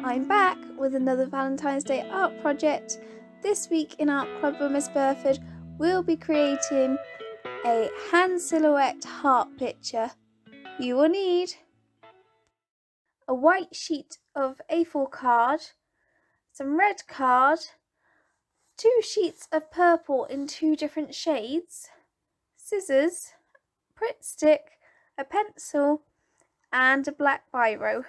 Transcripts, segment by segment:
I'm back with another Valentine's Day art project. This week in Art Club with Miss Burford, we'll be creating a hand silhouette heart picture. You will need a white sheet of A4 card, some red card, 2 sheets of purple in 2 different shades, scissors, Pritt stick, a pencil, and a black biro.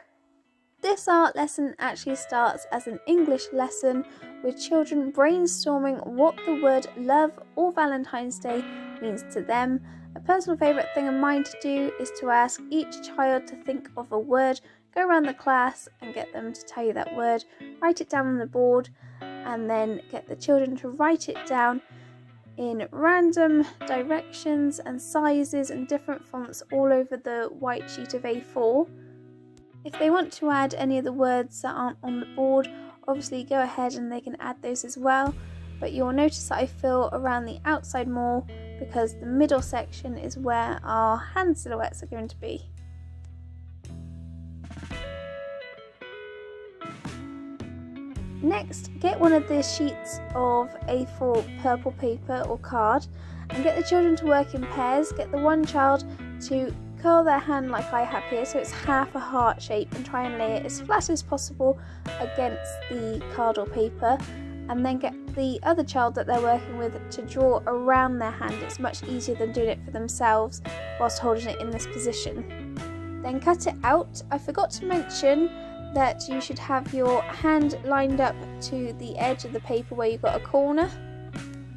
This art lesson actually starts as an English lesson with children brainstorming what the word love or Valentine's Day means to them. A personal favourite thing of mine to do is to ask each child to think of a word, go around the class and get them to tell you that word, write it down on the board, and then get the children to write it down in random directions and sizes and different fonts all over the white sheet of A4. If they want to add any of the words that aren't on the board, obviously go ahead and they can add those as well, but you'll notice that I fill around the outside more because the middle section is where our hand silhouettes are going to be. Next, get one of the sheets of A4 purple paper or card and get the children to work in pairs. Get the one child to curl their hand like I have here, so it's half a heart shape, and try and lay it as flat as possible against the card or paper, and then get the other child that they're working with to draw around their hand. It's much easier than doing it for themselves whilst holding it in this position. Then cut it out. I forgot to mention that you should have your hand lined up to the edge of the paper where you've got a corner,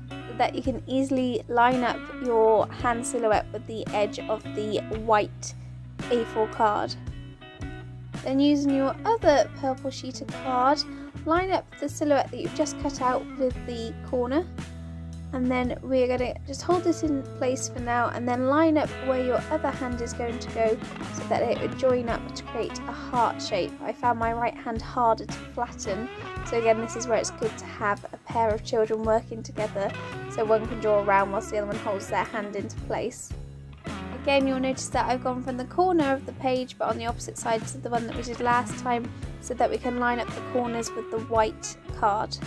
so that you can easily line up your hand silhouette with the edge of the white A4 card. Then using your other purple sheet of card, line up the silhouette that you've just cut out with the corner, and then we're going to just hold this in place for now and then line up where your other hand is going to go so that it would join up to create a heart shape. I found my right hand harder to flatten, so again this is where it's good to have a pair of children working together so one can draw around whilst the other one holds their hand into place. Again, you'll notice that I've gone from the corner of the page but on the opposite side to the one that we did last time so that we can line up the corners with the white card.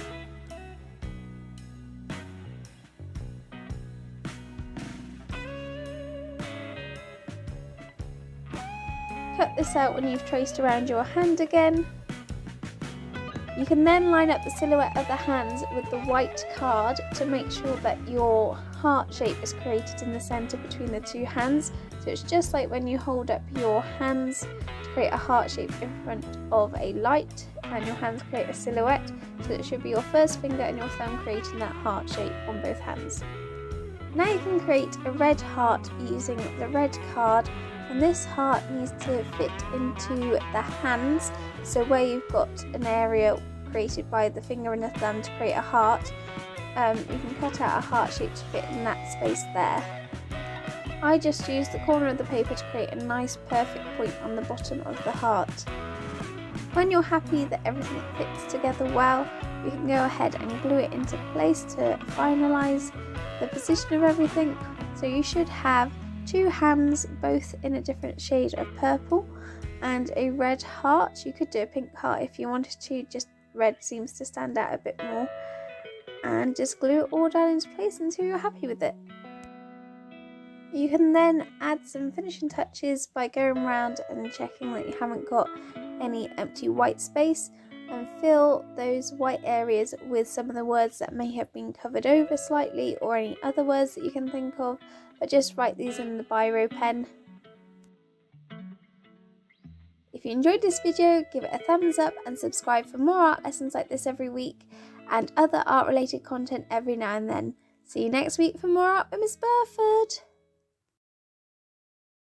Cut this out when you've traced around your hand again. You can then line up the silhouette of the hands with the white card to make sure that your heart shape is created in the centre between the 2 hands. So it's just like when you hold up your hands to create a heart shape in front of a light and your hands create a silhouette. So it should be your first finger and your thumb creating that heart shape on both hands. Now you can create a red heart using the red card, and this heart needs to fit into the hands, so where you've got an area created by the finger and the thumb to create a heart, you can cut out a heart shape to fit in that space there. I just used the corner of the paper to create a nice perfect point on the bottom of the heart. When you're happy that everything fits together well, you can go ahead and glue it into place to finalise the position of everything. So you should have 2 hands, both in a different shade of purple, and a red heart. You could do a pink heart if you wanted to, just red seems to stand out a bit more. And just glue it all down into place until you're happy with it. You can then add some finishing touches by going around and checking that you haven't got any empty white space, and fill those white areas with some of the words that may have been covered over slightly or any other words that you can think of, but just write these in the biro pen. If you enjoyed this video, give it a thumbs up and subscribe for more art lessons like this every week and other art related content every now and then. See you next week for more art with Miss Burford.